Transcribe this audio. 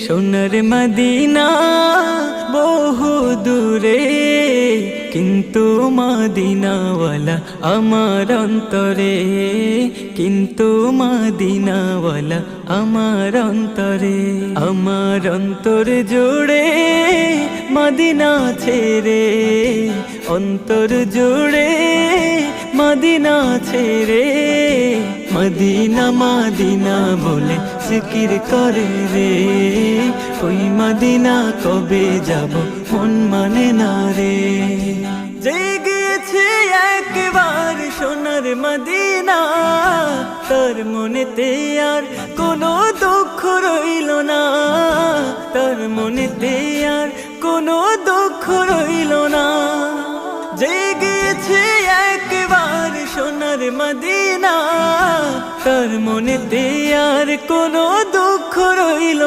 সোনার মদিনা বহু দূরে, কিন্তু মদিনাওয়ালা আমার অন্তরে, কিন্তু মদিনাওয়ালা আমার অন্তরে। আমার অন্তর জুড়ে মদিনা ছেড়ে, অন্তর জুড়ে মদিনা ছেড়ে, মদিনা মদিনা বলে জিকির করে রে। ওই মদিনা কবে যাব মন মানে না রে। জেগেছে একবার সোনার মদিনা, তার মনেতে আর কোনো দুঃখ রইল না, তার মনেতে আর কোনো দুঃখ রইল না। জেগেছে একবার সোনার মদিনা, তার মনেতে আর কোনো দুঃখ রইল